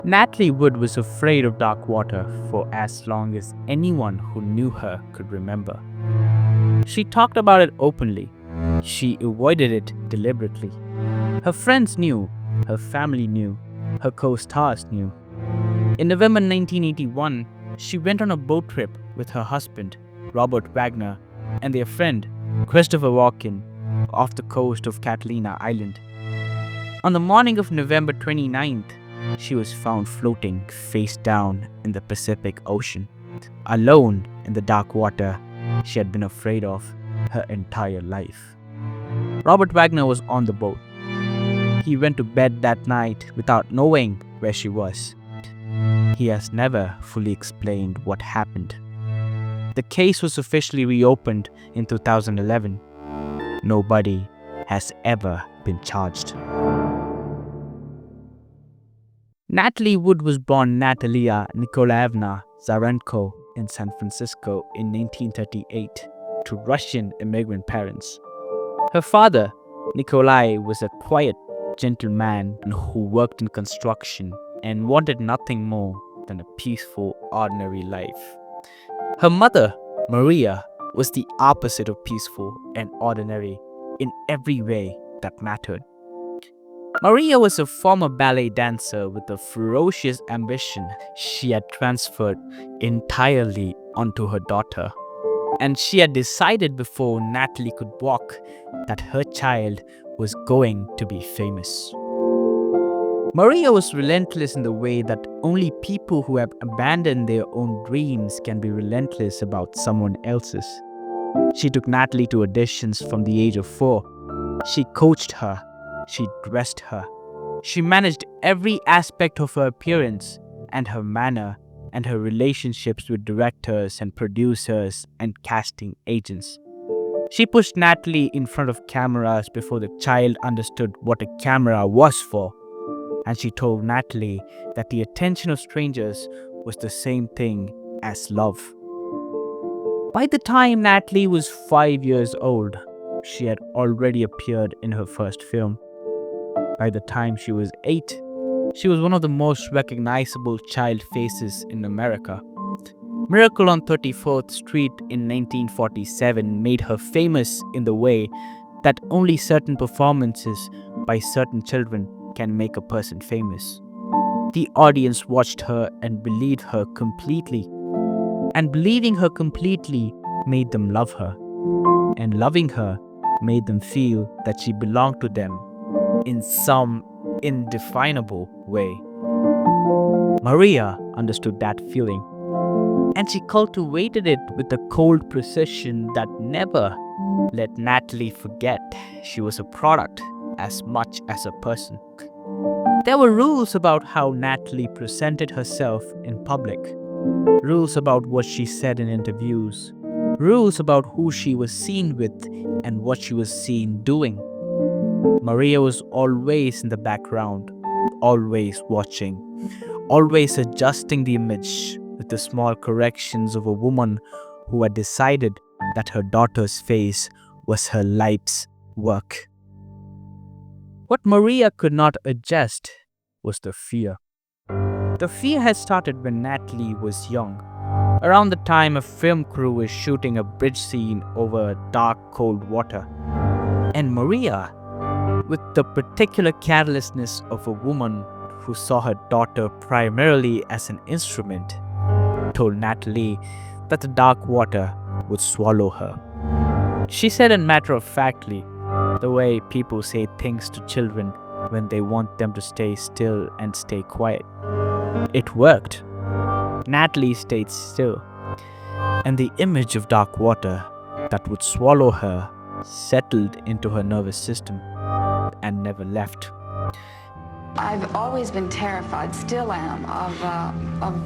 Natalie Wood was afraid of dark water for as long as anyone who knew her could remember. She talked about it openly. She avoided it deliberately. Her friends knew, her family knew, her co-stars knew. In November 1981, she went on a boat trip with her husband, Robert Wagner, and their friend, Christopher Walken, off the coast of Catalina Island. On the morning of November 29th, she was found floating face down in the Pacific Ocean, alone in the dark water she had been afraid of her entire life. Robert Wagner was on the boat. He went to bed that night without knowing where she was. He has never fully explained what happened. The case was officially reopened in 2011. Nobody has ever been charged. Natalie Wood was born Natalia Nikolaevna Zarenko in San Francisco in 1938 to Russian immigrant parents. Her father, Nikolai, was a quiet, gentle man who worked in construction and wanted nothing more than a peaceful, ordinary life. Her mother, Maria, was the opposite of peaceful and ordinary in every way that mattered. Maria was a former ballet dancer with a ferocious ambition she had transferred entirely onto her daughter. And she had decided before Natalie could walk that her child was going to be famous. Maria was relentless in the way that only people who have abandoned their own dreams can be relentless about someone else's. She took Natalie to auditions from the age of 4. She coached her. She dressed her. She managed every aspect of her appearance and her manner and her relationships with directors and producers and casting agents. She pushed Natalie in front of cameras before the child understood what a camera was for. And she told Natalie that the attention of strangers was the same thing as love. By the time Natalie was 5 years old, she had already appeared in her first film. By the time she was 8, she was one of the most recognizable child faces in America. Miracle on 34th Street in 1947 made her famous in the way that only certain performances by certain children can make a person famous. The audience watched her and believed her completely. And believing her completely made them love her. And loving her made them feel that she belonged to them in some indefinable way. Maria understood that feeling, and she cultivated it with a cold precision that never let Natalie forget she was a product as much as a person. There were rules about how Natalie presented herself in public, rules about what she said in interviews, rules about who she was seen with and what she was seen doing. Maria was always in the background, always watching, always adjusting the image with the small corrections of a woman who had decided that her daughter's face was her life's work. What Maria could not adjust was the fear. The fear had started when Natalie was young, around the time a film crew was shooting a bridge scene over dark, cold water. And Maria, with the particular carelessness of a woman who saw her daughter primarily as an instrument, told Natalie that the dark water would swallow her. She said it matter-of-factly, the way people say things to children when they want them to stay still and stay quiet. It worked. Natalie stayed still, and the image of dark water that would swallow her settled into her nervous system and never left. I've always been terrified, still am,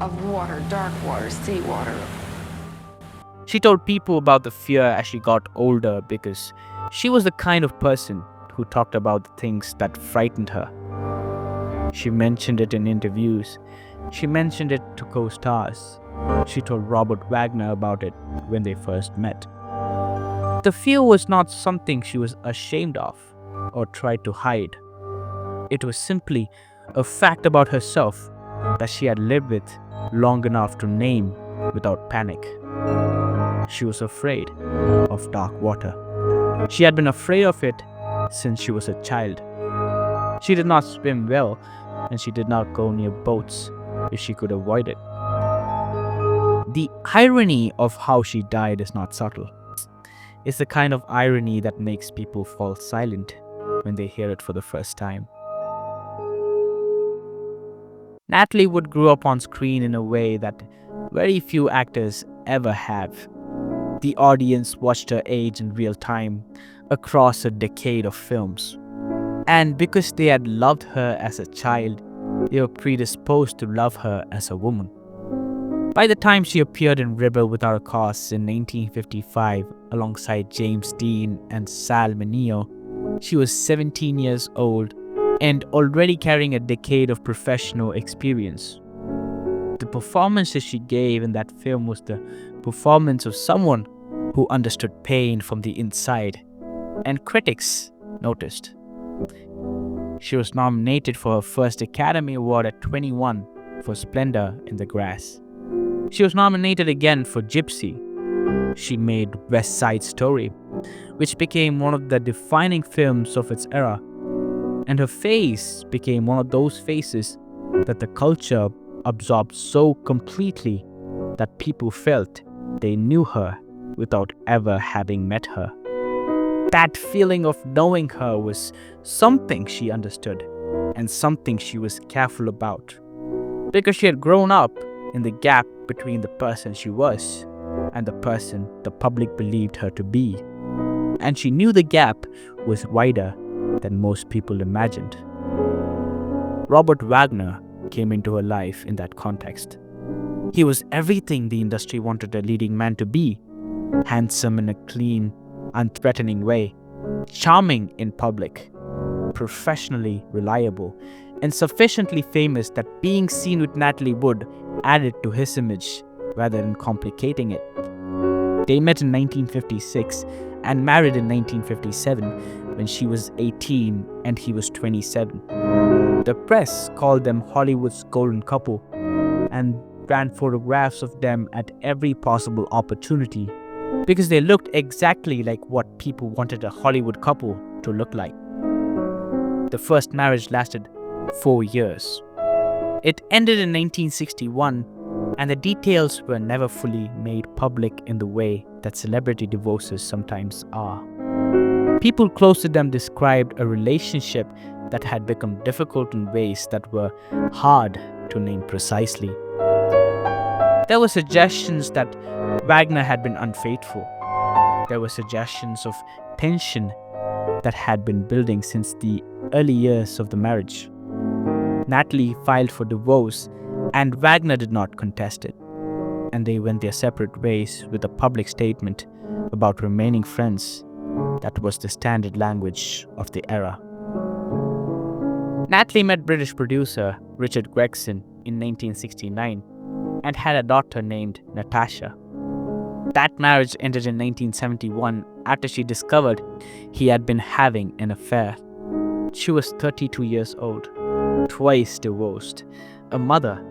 of water, dark water, seawater. She told people about the fear as she got older because she was the kind of person who talked about the things that frightened her. She mentioned it in interviews. She mentioned it to co-stars. She told Robert Wagner about it when they first met. The fear was not something she was ashamed of or tried to hide. It was simply a fact about herself that she had lived with long enough to name without panic. She was afraid of dark water. She had been afraid of it since she was a child. She did not swim well, and she did not go near boats if she could avoid it. The irony of how she died is not subtle. It's the kind of irony that makes people fall silent when they hear it for the first time. Natalie Wood grew up on screen in a way that very few actors ever have. The audience watched her age in real time across a decade of films. And because they had loved her as a child, they were predisposed to love her as a woman. By the time she appeared in Rebel Without a Cause in 1955 alongside James Dean and Sal Mineo, she was 17 years old and already carrying a decade of professional experience. The performances she gave in that film was the performance of someone who understood pain from the inside, and critics noticed. She was nominated for her first Academy Award at 21 for Splendor in the Grass. She was nominated again for Gypsy. She made West Side Story, which became one of the defining films of its era. And her face became one of those faces that the culture absorbed so completely that people felt they knew her without ever having met her. That feeling of knowing her was something she understood and something she was careful about, because she had grown up in the gap between the person she was and the person the public believed her to be. And she knew the gap was wider than most people imagined. Robert Wagner came into her life in that context. He was everything the industry wanted a leading man to be: handsome in a clean, unthreatening way, charming in public, professionally reliable, and sufficiently famous that being seen with Natalie Wood added to his image rather than complicating it. They met in 1956 and married in 1957 when she was 18 and he was 27. The press called them Hollywood's golden couple and ran photographs of them at every possible opportunity because they looked exactly like what people wanted a Hollywood couple to look like. The first marriage lasted 4 years. It ended in 1961, and the details were never fully made public in the way that celebrity divorces sometimes are. People close to them described a relationship that had become difficult in ways that were hard to name precisely. There were suggestions that Wagner had been unfaithful. There were suggestions of tension that had been building since the early years of the marriage. Natalie filed for divorce, and Wagner did not contest it, and they went their separate ways with a public statement about remaining friends. That was the standard language of the era. Natalie met British producer Richard Gregson in 1969 and had a daughter named Natasha. That marriage ended in 1971 after she discovered he had been having an affair. She was 32 years old, twice divorced, a mother,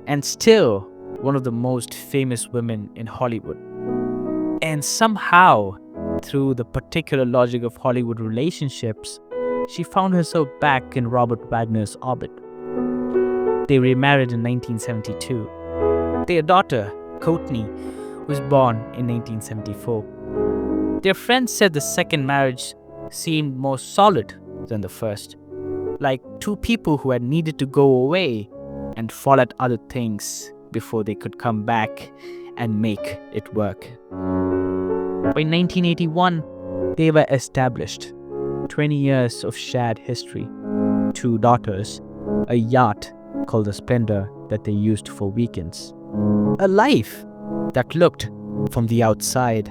and still one of the most famous women in Hollywood. And somehow, through the particular logic of Hollywood relationships, she found herself back in Robert Wagner's orbit. They remarried in 1972. Their daughter, Courtney, was born in 1974. Their friends said the second marriage seemed more solid than the first, like two people who had needed to go away and fall at other things before they could come back and make it work. By 1981, they were established. 20 years of shared history, 2 daughters, a yacht called the Splendor that they used for weekends. A life that looked, from the outside,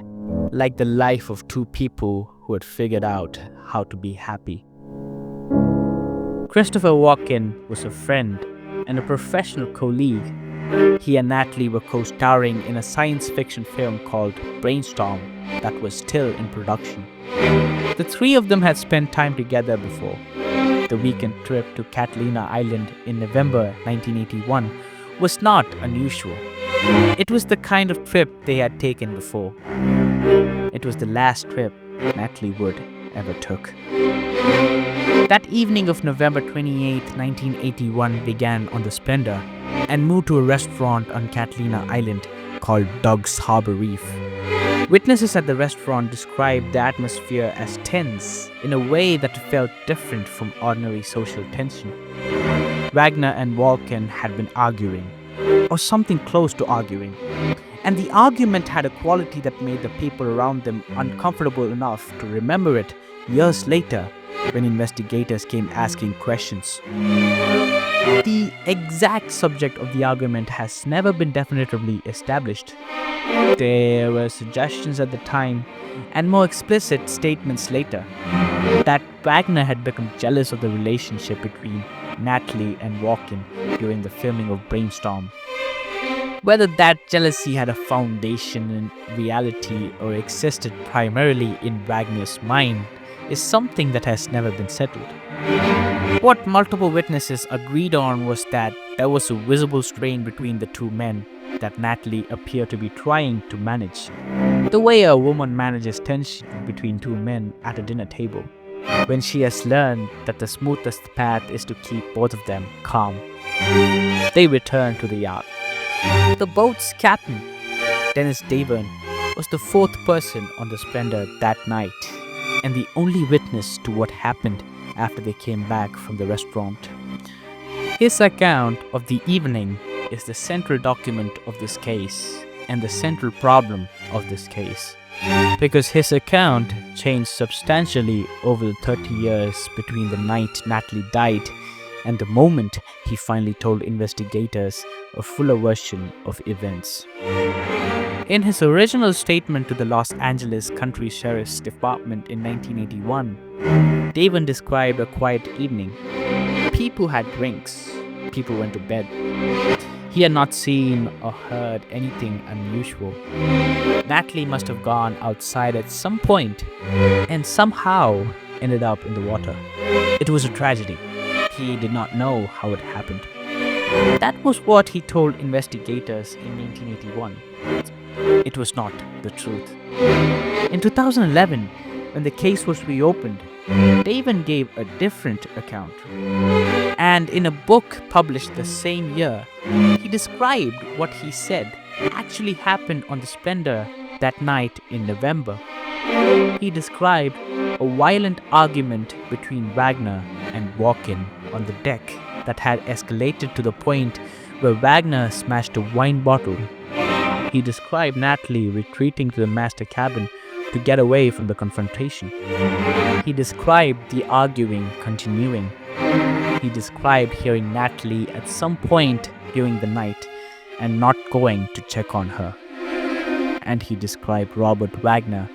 like the life of 2 people who had figured out how to be happy. Christopher Walken was a friend and a professional colleague. He and Natalie were co-starring in a science fiction film called Brainstorm that was still in production. The 3 of them had spent time together before. The weekend trip to Catalina Island in November 1981 was not unusual. It was the kind of trip they had taken before. It was the last trip Natalie Wood ever took. That evening of November 28, 1981 began on the Splendor and moved to a restaurant on Catalina Island called Doug's Harbor Reef. Witnesses at the restaurant described the atmosphere as tense in a way that felt different from ordinary social tension. Wagner and Walken had been arguing, or something close to arguing, and the argument had a quality that made the people around them uncomfortable enough to remember it years later when investigators came asking questions. The exact subject of the argument has never been definitively established. There were suggestions at the time, and more explicit statements later, that Wagner had become jealous of the relationship between Natalie and Walken during the filming of Brainstorm. Whether that jealousy had a foundation in reality or existed primarily in Wagner's mind is something that has never been settled. What multiple witnesses agreed on was that there was a visible strain between the two men that Natalie appeared to be trying to manage, the way a woman manages tension between two men at a dinner table, when she has learned that the smoothest path is to keep both of them calm. They returned to the yacht. The boat's captain, Dennis Davern, was the fourth person on the Splendor that night, and the only witness to what happened after they came back from the restaurant. His account of the evening is the central document of this case and the central problem of this case, because his account changed substantially over the 30 years between the night Natalie died and the moment he finally told investigators a fuller version of events. In his original statement to the Los Angeles County Sheriff's Department in 1981, Davern described a quiet evening. People had drinks. People went to bed. He had not seen or heard anything unusual. Natalie must have gone outside at some point and somehow ended up in the water. It was a tragedy. He did not know how it happened. That was what he told investigators in 1981. It was not the truth. In 2011, when the case was reopened, Davern gave a different account. And in a book published the same year, he described what he said actually happened on the Splendor that night in November. He described a violent argument between Wagner and Walken on the deck that had escalated to the point where Wagner smashed a wine bottle. He described Natalie retreating to the master cabin to get away from the confrontation. He described the arguing continuing. He described hearing Natalie at some point during the night and not going to check on her. And he described Robert Wagner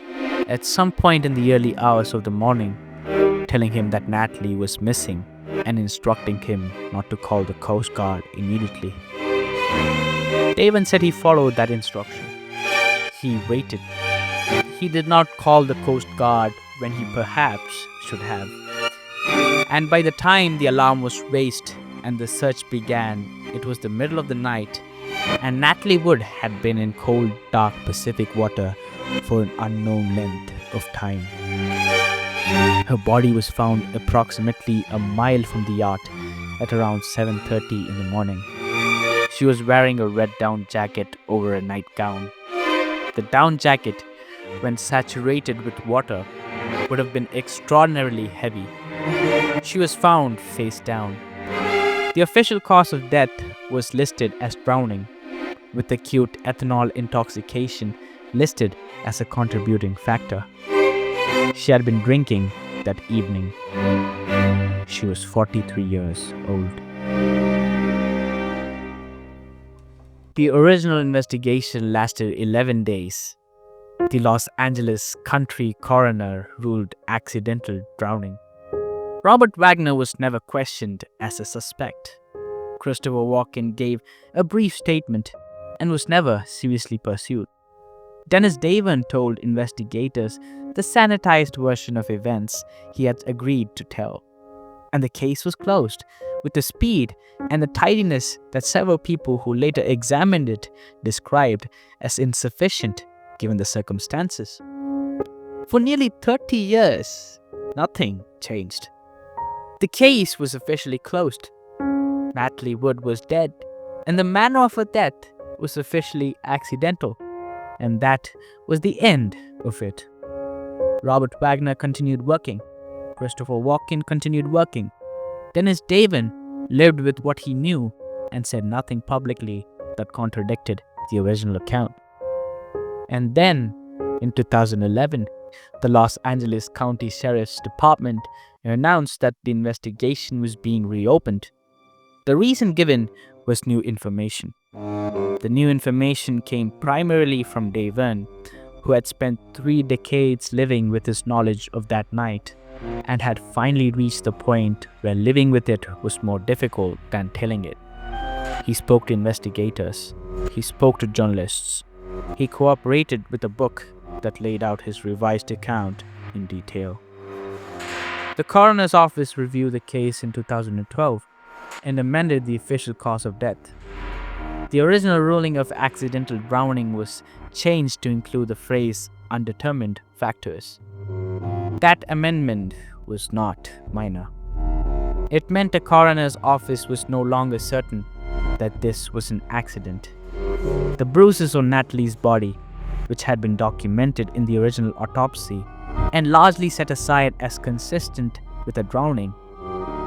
at some point in the early hours of the morning, telling him that Natalie was missing and instructing him not to call the Coast Guard immediately. Davern said he followed that instruction. He waited. He did not call the Coast Guard when he perhaps should have. And by the time the alarm was raised and the search began, it was the middle of the night, and Natalie Wood had been in cold, dark Pacific water for an unknown length of time. Her body was found approximately a mile from the yacht at around 7:30 in the morning. She was wearing a red down jacket over a nightgown. The down jacket, when saturated with water, would have been extraordinarily heavy. She was found face down. The official cause of death was listed as drowning, with acute ethanol intoxication listed as a contributing factor. She had been drinking that evening. She was 43 years old. The original investigation lasted 11 days. The Los Angeles County coroner ruled accidental drowning. Robert Wagner was never questioned as a suspect. Christopher Walken gave a brief statement and was never seriously pursued. Dennis Davern told investigators the sanitized version of events he had agreed to tell. and the case was closed with the speed and the tidiness that several people who later examined it described as insufficient given the circumstances. For nearly 30 years, nothing changed. The case was officially closed. Natalie Wood was dead, and the manner of her death was officially accidental, and that was the end of it. Robert Wagner continued working. Christopher Walken continued working. Dennis Davin lived with what he knew and said nothing publicly that contradicted the original account. And then, in 2011, the Los Angeles County Sheriff's Department announced that the investigation was being reopened. The reason given was new information. The new information came primarily from Davin, who had spent 3 decades living with his knowledge of that night and had finally reached the point where living with it was more difficult than telling it. He spoke to investigators. He spoke to journalists. He cooperated with a book that laid out his revised account in detail. The coroner's office reviewed the case in 2012 and amended the official cause of death. The original ruling of accidental drowning was changed to include the phrase undetermined factors. That amendment was not minor. It meant the coroner's office was no longer certain that this was an accident. The bruises on Natalie's body, which had been documented in the original autopsy and largely set aside as consistent with a drowning,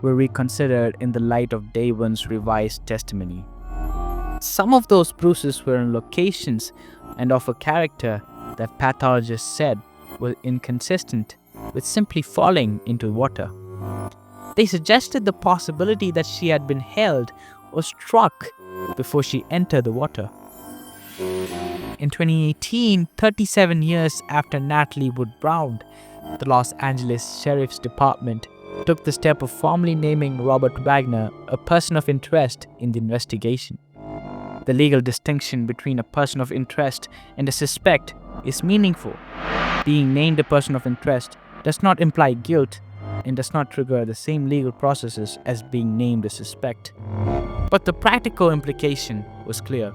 were reconsidered in the light of Davin's revised testimony. Some of those bruises were in locations and of a character that pathologists said were inconsistent with simply falling into water. They suggested the possibility that she had been held or struck before she entered the water. In 2018, 37 years after Natalie Wood drowned, the Los Angeles Sheriff's Department took the step of formally naming Robert Wagner a person of interest in the investigation. The legal distinction between a person of interest and a suspect is meaningful. Being named a person of interest does not imply guilt and does not trigger the same legal processes as being named a suspect. But the practical implication was clear.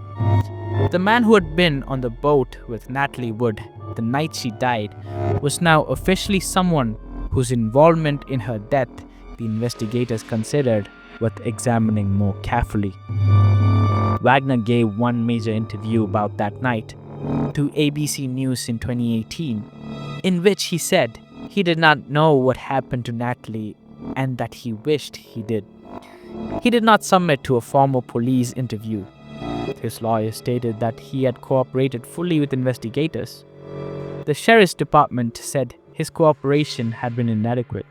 The man who had been on the boat with Natalie Wood the night she died was now officially someone whose involvement in her death the investigators considered worth examining more carefully. Wagner gave one major interview about that night to ABC News in 2018, in which he said he did not know what happened to Natalie and that he wished he did. He did not submit to a formal police interview. His lawyer stated that he had cooperated fully with investigators. The Sheriff's Department said his cooperation had been inadequate.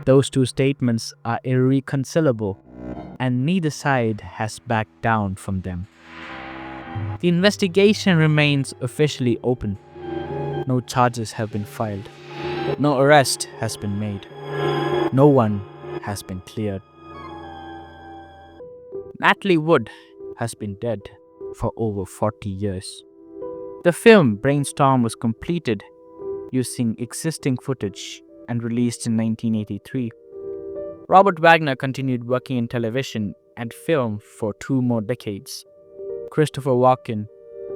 Those two statements are irreconcilable, and neither side has backed down from them. The investigation remains officially open. No charges have been filed. No arrest has been made. No one has been cleared. Natalie Wood has been dead for over 40 years. The film Brainstorm was completed using existing footage and released in 1983. Robert Wagner continued working in television and film for 2 more decades. Christopher Walken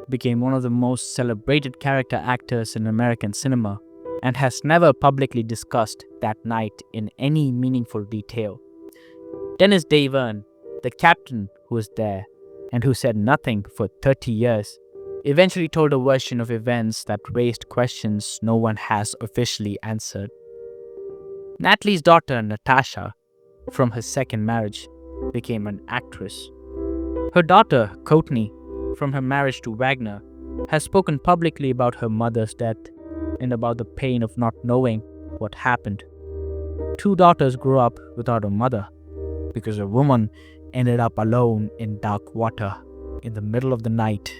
became one of the most celebrated character actors in American cinema and has never publicly discussed that night in any meaningful detail. Dennis Davin, the captain who was there and who said nothing for 30 years, eventually told a version of events that raised questions no one has officially answered. Natalie's daughter, Natasha, from her second marriage, became an actress. Her daughter, Courtney, from her marriage to Wagner, has spoken publicly about her mother's death and about the pain of not knowing what happened. 2 daughters grew up without a mother because a woman ended up alone in dark water in the middle of the night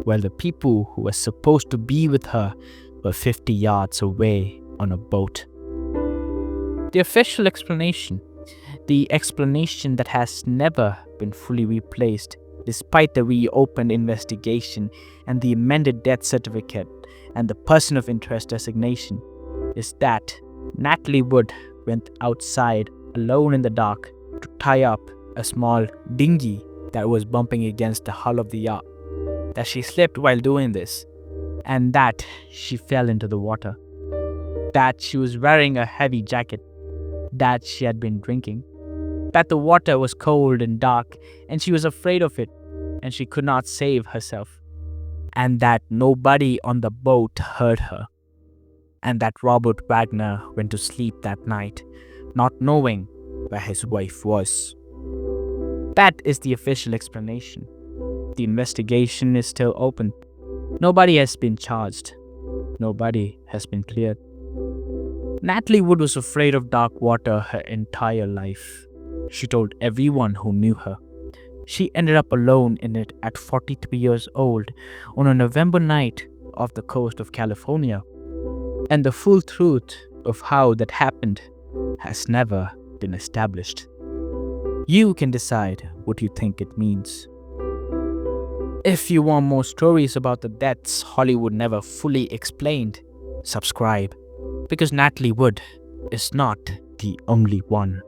while the people who were supposed to be with her were 50 yards away on a boat. The official explanation, the explanation that has never been fully replaced despite the reopened investigation and the amended death certificate and the person of interest designation, is that Natalie Wood went outside alone in the dark, to tie up a small dinghy that was bumping against the hull of the yacht. That she slipped while doing this, and that she fell into the water. That she was wearing a heavy jacket. That she had been drinking. That the water was cold and dark, and she was afraid of it, and she could not save herself. And that nobody on the boat heard her. And that Robert Wagner went to sleep that night, not knowing where his wife was. That is the official explanation. The investigation is still open. Nobody has been charged. Nobody has been cleared. Natalie Wood was afraid of dark water her entire life. She told everyone who knew her. She ended up alone in it at 43 years old on a November night off the coast of California. And the full truth of how that happened has never been established. You can decide what you think it means. If you want more stories about the deaths Hollywood never fully explained, subscribe, because Natalie Wood is not the only one.